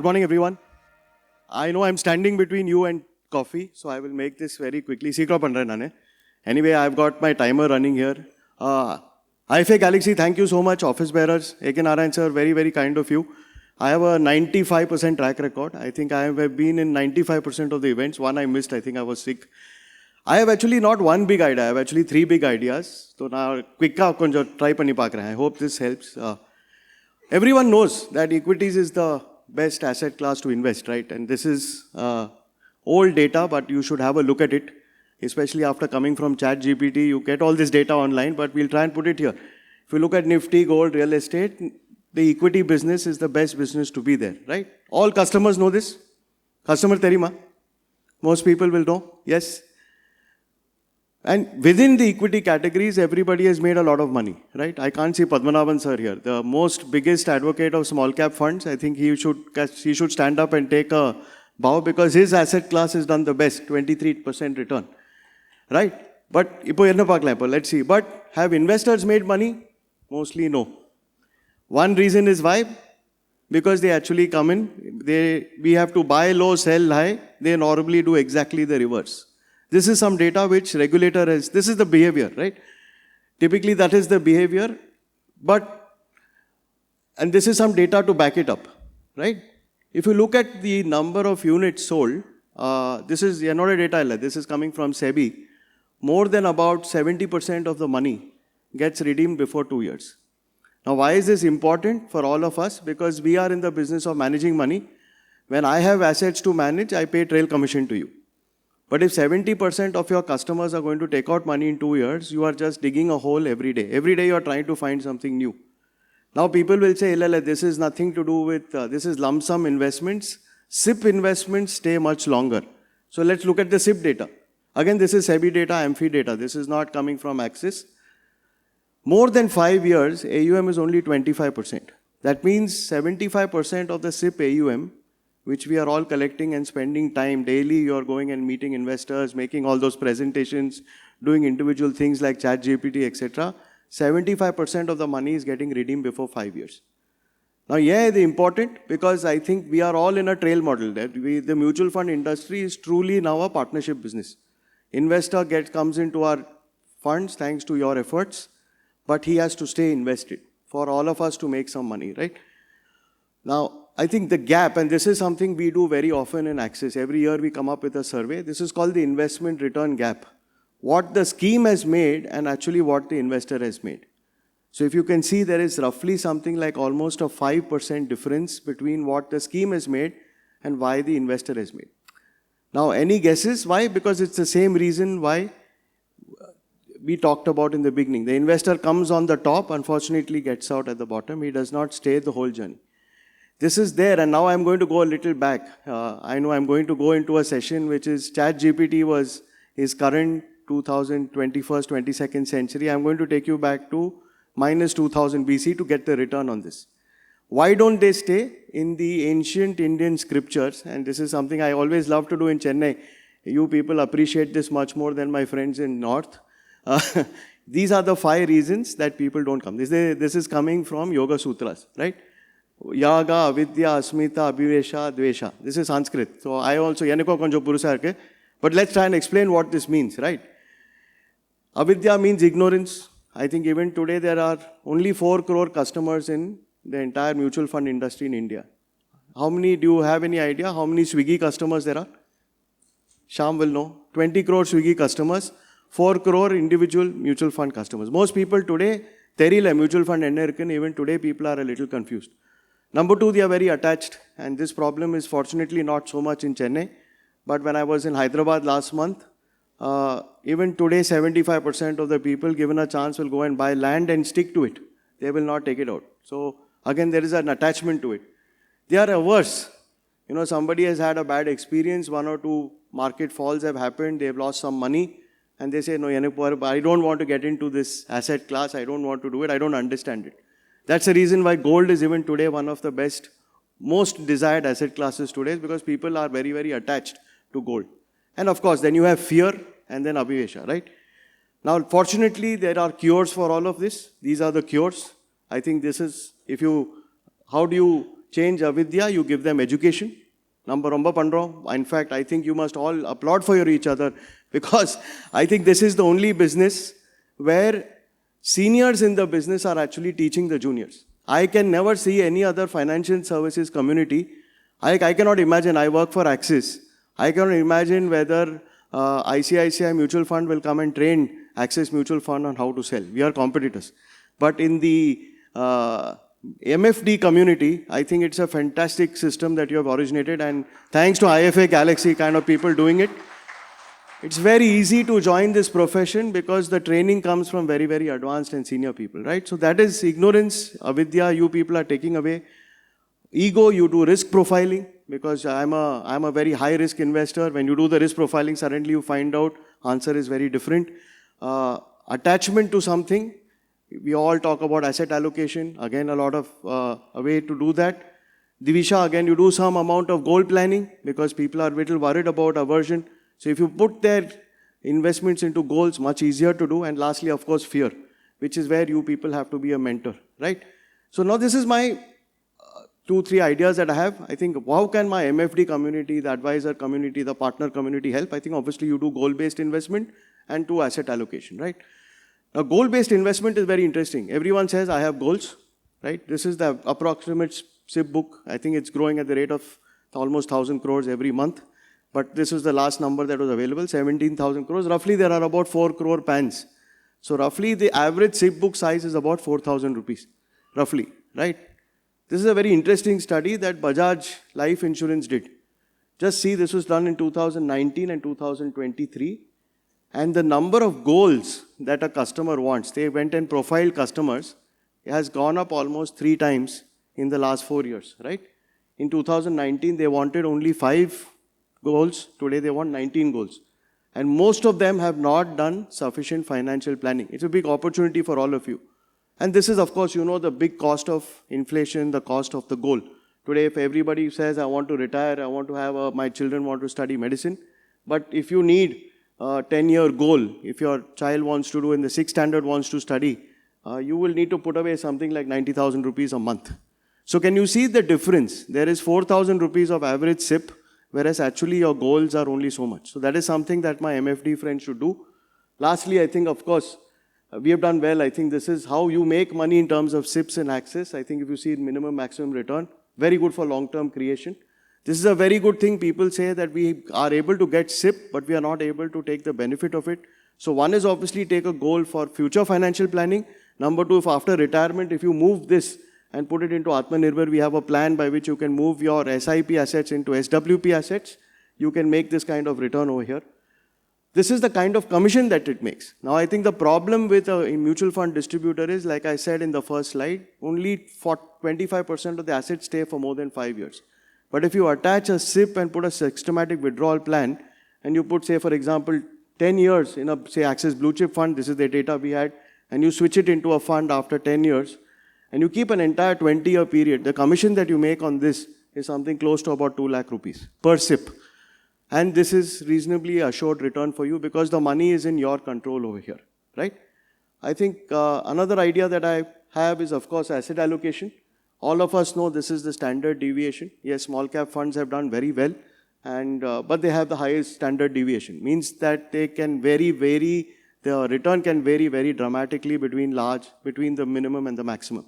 morning, everyone. I know I'm standing between you and coffee, so I will make this very quickly. Anyway, I've got my timer running here. IFA Galaxy, thank you so much, office bearers. Eken Narayan sir, very, very kind of you. I have a 95% track record. I think I have been in 95% of the events. One I missed, I think I was sick. I have actually not one big idea, I have actually 3 big ideas. So now, quick try pani pak rahe. I hope this helps. Everyone knows that equities is the best asset class to invest, right? And this is old data, but you should have a look at it. Especially after coming from ChatGPT, you get all this data online, but we'll try and put it here. If you look at Nifty, gold, real estate, the equity business is the best business to be there, right? All customers know this. Customer terima. Most people will know, yes. And within the equity categories, everybody has made a lot of money, right? I can't see Padmanabhan sir here. The most biggest advocate of small cap funds, I think he should stand up and take a bow because his asset class has done the best, 23% return, right? But let's see. But have investors made money? Mostly no. One reason is why? Because they actually come in, we have to buy low, sell high. They normally do exactly the reverse. This is some data which regulator has, this is the behavior, right? Typically that is the behavior, and this is some data to back it up, right? If you look at the number of units sold, this is not data, this is coming from SEBI. More than about 70% of the money gets redeemed before 2 years. Now, why is this important for all of us? Because we are in the business of managing money. When I have assets to manage, I pay trail commission to you. But if 70% of your customers are going to take out money in 2 years, you are just digging a hole every day. Every day you are trying to find something new. Now people will say, this is nothing to do with, this is lump sum investments. SIP investments stay much longer. So let's look at the SIP data. Again, this is SEBI data, AMFI data. This is not coming from Axis. More than 5 years, AUM is only 25%. That means 75% of the SIP AUM, which we are all collecting and spending time daily, you're going and meeting investors, making all those presentations, doing individual things like ChatGPT, etc. 75% of the money is getting redeemed before 5 years. Now, the important, because I think we are all in a trail model. That the mutual fund industry is truly now a partnership business. Investor comes into our funds thanks to your efforts, but he has to stay invested for all of us to make some money, right? Now, I think the gap, and this is something we do very often in Axis. Every year we come up with a survey. This is called the investment return gap. What the scheme has made and actually what the investor has made. So if you can see, there is roughly something like almost a 5% difference between what the scheme has made and why the investor has made. Now, any guesses why? Because it's the same reason why we talked about in the beginning. The investor comes on the top, unfortunately gets out at the bottom. He does not stay the whole journey. This is there, and now I'm going to go a little back. I know I'm going to go into a session which is ChatGPT is current 2021st, 22nd century. I'm going to take you back to minus 2000 BC to get the return on this. Why don't they stay in the ancient Indian scriptures? And this is something I always love to do in Chennai. You people appreciate this much more than my friends in North. These are the 5 reasons that people don't come. This is coming from Yoga Sutras, right? Yaga, Avidya, Asmita, Abhivesha, Dvesha. This is Sanskrit. So I also, but let's try and explain what this means, right? Avidya means ignorance. I think even today there are only 4 crore customers in the entire mutual fund industry in India. How many, do you have any idea how many Swiggy customers there are? Sham will know. 20 crore Swiggy customers, 4 crore individual mutual fund customers. Most people today, mutual fund even today people are a little confused. Number 2, they are very attached, and this problem is fortunately not so much in Chennai. But when I was in Hyderabad last month, even today 75% of the people given a chance will go and buy land and stick to it. They will not take it out. So again, there is an attachment to it. They are averse. Somebody has had a bad experience, 1 or 2 market falls have happened, they have lost some money, and they say, no, I don't want to get into this asset class, I don't want to do it, I don't understand it. That's the reason why gold is even today one of the best, most desired asset classes today, because people are very, very attached to gold. And of course, then you have fear and then Abhivesha, right? Now, fortunately, there are cures for all of this. These are the cures. I think this is, how do you change avidya, you give them education. Number romba pandrom. In fact, I think you must all applaud for each other because I think this is the only business where seniors in the business are actually teaching the juniors. I can never see any other financial services community. I cannot imagine. I work for Axis. I cannot imagine whether ICICI Mutual Fund will come and train Axis Mutual Fund on how to sell. We are competitors. But in the MFD community, I think it's a fantastic system that you have originated, and thanks to IFA Galaxy kind of people doing it. It's very easy to join this profession because the training comes from very, very advanced and senior people, right? So that is ignorance, avidya, you people are taking away. Ego, you do risk profiling because I'm a very high risk investor. When you do the risk profiling, suddenly you find out answer is very different. Attachment to something, we all talk about asset allocation. Again, a lot of a way to do that. Divisha, again, you do some amount of goal planning because people are a little worried about aversion. So if you put their investments into goals, much easier to do. And lastly, of course, fear, which is where you people have to be a mentor, right? So now this is my 2-3 ideas that I have. I think, how can my MFD community, the advisor community, the partner community help? I think obviously you do goal-based investment and to asset allocation, right? Now, goal-based investment is very interesting. Everyone says, I have goals, right? This is the approximate SIP book. I think it's growing at the rate of almost 1,000 crores every month. But this is the last number that was available, 17,000 crores. Roughly, there are about 4 crore PANs. So roughly, the average SIP book size is about 4,000 rupees, roughly, right? This is a very interesting study that Bajaj Life Insurance did. Just see, this was done in 2019 and 2023. And the number of goals that a customer wants, they went and profiled customers, it has gone up almost 3 times in the last 4 years, right? In 2019, they wanted only 5 goals. Today, they want 19 goals. And most of them have not done sufficient financial planning. It's a big opportunity for all of you. And this is, of course, you know, the big cost of inflation, the cost of the goal. Today, if everybody says, I want to retire, I want to have my children want to study medicine. But if you need a 10-year goal, if your child wants to do in the 6th standard wants to study, you will need to put away something like 90,000 rupees a month. So can you see the difference? There is 4,000 rupees of average SIP, whereas actually your goals are only so much. So that is something that my MFD friends should do. Lastly, I think, of course, we have done well. I think this is how you make money in terms of SIPs and access. I think if you see minimum maximum return, very good for long-term creation. This is a very good thing. People say that we are able to get SIP, but we are not able to take the benefit of it. So one is obviously take a goal for future financial planning. Number 2, if after retirement, if you move this and put it into Atmanirbhar, we have a plan by which you can move your SIP assets into SWP assets. You can make this kind of return over here. This is the kind of commission that it makes. Now, I think the problem with a mutual fund distributor is, like I said in the first slide, only 25% of the assets stay for more than 5 years. But if you attach a SIP and put a systematic withdrawal plan, and you put, say, for example, 10 years in a, say, Axis Blue Chip fund, this is the data we had, and you switch it into a fund after 10 years, and you keep an entire 20-year period, the commission that you make on this is something close to about 2 lakh rupees per SIP. And this is reasonably assured return for you because the money is in your control over here, right? I think another idea that I have is, of course, asset allocation. All of us know this is the standard deviation. Yes, small cap funds have done very well, and but they have the highest standard deviation. Means that they can vary, the return can vary very dramatically between the minimum and the maximum.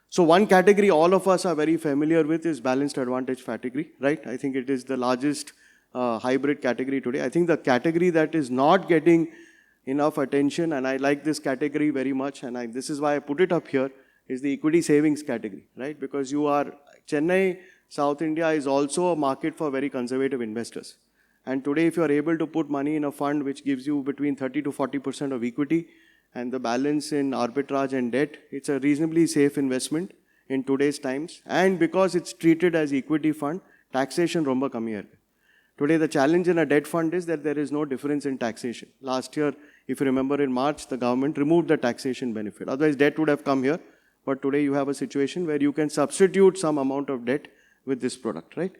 So one category all of us are very familiar with is balanced advantage category, right? I think it is the largest hybrid category today. I think the category that is not getting enough attention, and I like this category very much, and this is why I put it up here, is the equity savings category, right? Because Chennai, South India is also a market for very conservative investors. And today, if you are able to put money in a fund which gives you between 30 to 40% of equity and the balance in arbitrage and debt, it's a reasonably safe investment in today's times. And because it's treated as equity fund, taxation romba kami hai. Today, the challenge in a debt fund is that there is no difference in taxation. Last year, if you remember in March, the government removed the taxation benefit. Otherwise, debt would have come here. But today, you have a situation where you can substitute some amount of debt with this product, right?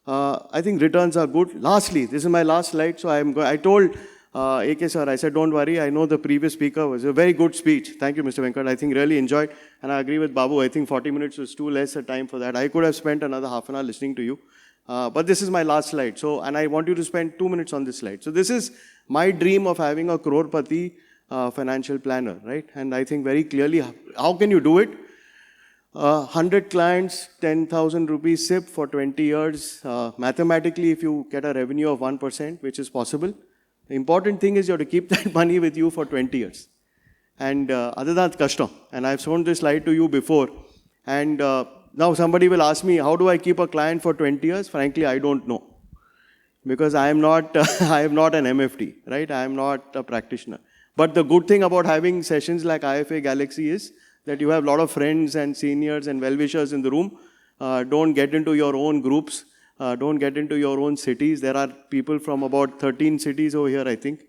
I think returns are good. Lastly, this is my last slide. So I told AK sir, I said, don't worry, I know the previous speaker was a very good speech. Thank you, Mr. Venkat. I think really enjoyed. And I agree with Babu. I think 40 minutes was too less a time for that. I could have spent another half an hour listening to you. But this is my last slide. So, and I want you to spend 2 minutes on this slide. So this is my dream of having a crorepati financial planner, right? And I think very clearly, how can you do it? 100 clients, 10,000 rupees SIP for 20 years. Mathematically, if you get a revenue of 1%, which is possible, the important thing is you have to keep that money with you for 20 years. And other than that, kashtam. And I've shown this slide to you before. And now somebody will ask me, how do I keep a client for 20 years? Frankly, I don't know. Because I am not, I am not an MFD, right? I am not a practitioner. But the good thing about having sessions like IFA Galaxy is that you have a lot of friends and seniors and well-wishers in the room. Don't get into your own groups. Don't get into your own cities. There are people from about 13 cities over here, I think.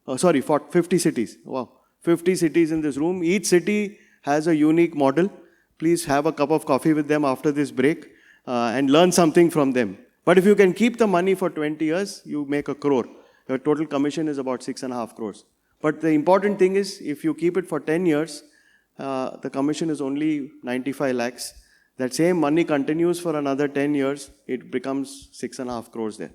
50 cities. Wow. 50 cities in this room. Each city has a unique model. Please have a cup of coffee with them after this break and learn something from them. But if you can keep the money for 20 years, you make 1 crore. Your total commission is about 6.5 crores. But the important thing is, if you keep it for 10 years, the commission is only 95 lakhs. That same money continues for another 10 years, it becomes 6.5 crores there.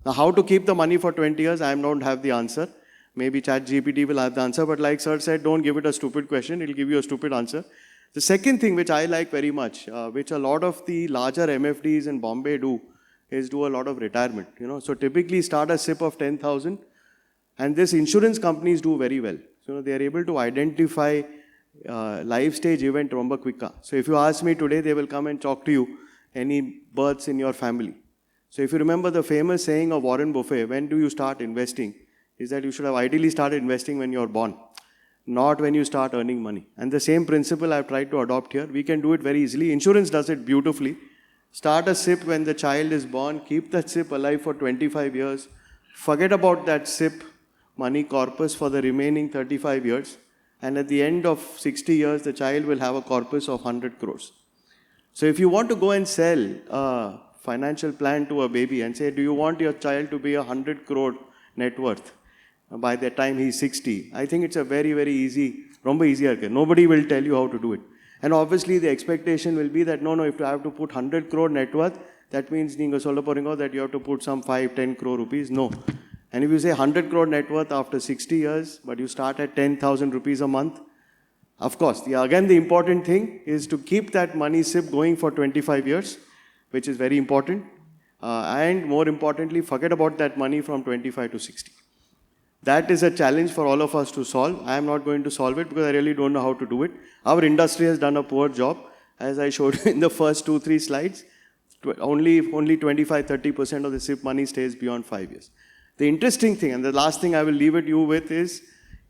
Now, how to keep the money for 20 years, I don't have the answer. Maybe ChatGPT will have the answer, but like sir said, don't give it a stupid question, it'll give you a stupid answer. The second thing which I like very much, which a lot of the larger MFDs in Bombay do, is do a lot of retirement. So typically start a SIP of 10,000, and this insurance companies do very well. So they are able to identify life stage event romba quicker. So if you ask me today, they will come and talk to you, any births in your family. So if you remember the famous saying of Warren Buffett, when do you start investing? Is that you should have ideally started investing when you're born, not when you start earning money. And the same principle I've tried to adopt here. We can do it very easily. Insurance does it beautifully. Start a SIP when the child is born, keep that SIP alive for 25 years, forget about that SIP money corpus for the remaining 35 years. And at the end of 60 years, the child will have a corpus of 100 crores. So if you want to go and sell a financial plan to a baby and say, do you want your child to be 100 crore net worth by the time he's 60? I think it's a very, very easy, romba easier. Nobody will tell you how to do it. And obviously the expectation will be that, no, if you have to put 100 crore net worth, that means that you have to put some 5-10 crore rupees. No. And if you say 100 crore net worth after 60 years, but you start at 10,000 rupees a month, of course, again, the important thing is to keep that money SIP going for 25 years, which is very important. And more importantly, forget about that money from 25 to 60. That is a challenge for all of us to solve. I am not going to solve it because I really don't know how to do it. Our industry has done a poor job. As I showed you in the first 2-3 slides, only 25-30% of the SIP money stays beyond 5 years. The interesting thing, and the last thing I will leave it you with is,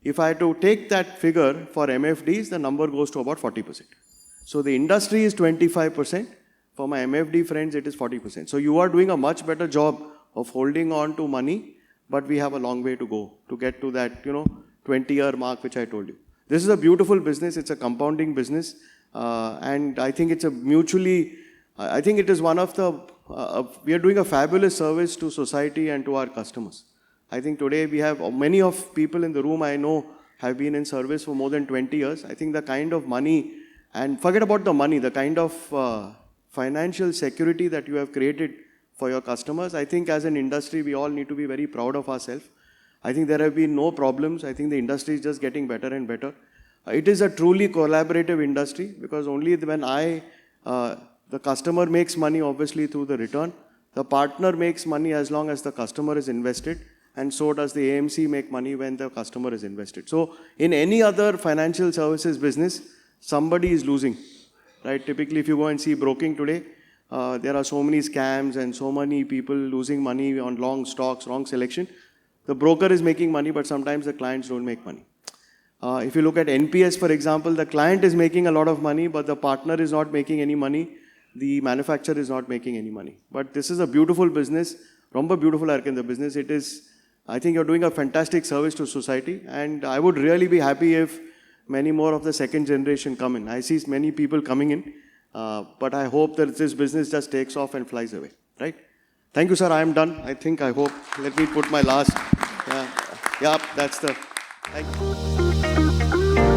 if I had to take that figure for MFDs, the number goes to about 40%. So the industry is 25%. For my MFD friends, it is 40%. So you are doing a much better job of holding on to money, but we have a long way to go to get to that, 20-year mark, which I told you. This is a beautiful business. It's a compounding business. And I think it's I think it is one of the, we are doing a fabulous service to society and to our customers. I think today we have many of people in the room I know have been in service for more than 20 years. I think the kind of money, and forget about the money, the kind of financial security that you have created for your customers, I think as an industry, we all need to be very proud of ourselves. I think there have been no problems. I think the industry is just getting better and better. It is a truly collaborative industry because only when the customer makes money, obviously, through the return. The partner makes money as long as the customer is invested, and so does the AMC make money when the customer is invested. So in any other financial services business, somebody is losing, right? Typically, if you go and see broking today, there are so many scams and so many people losing money on long stocks, wrong selection. The broker is making money, but sometimes the clients don't make money. If you look at NPS, for example, the client is making a lot of money, but the partner is not making any money. The manufacturer is not making any money. But this is a beautiful business, romba beautiful in the business. It is, I think you're doing a fantastic service to society, and I would really be happy if many more of the second generation come in. I see many people coming in, but I hope that this business just takes off and flies away, right? Thank you, sir. I am done. I hope. Let me put my last. Yeah, that's the. Thank you.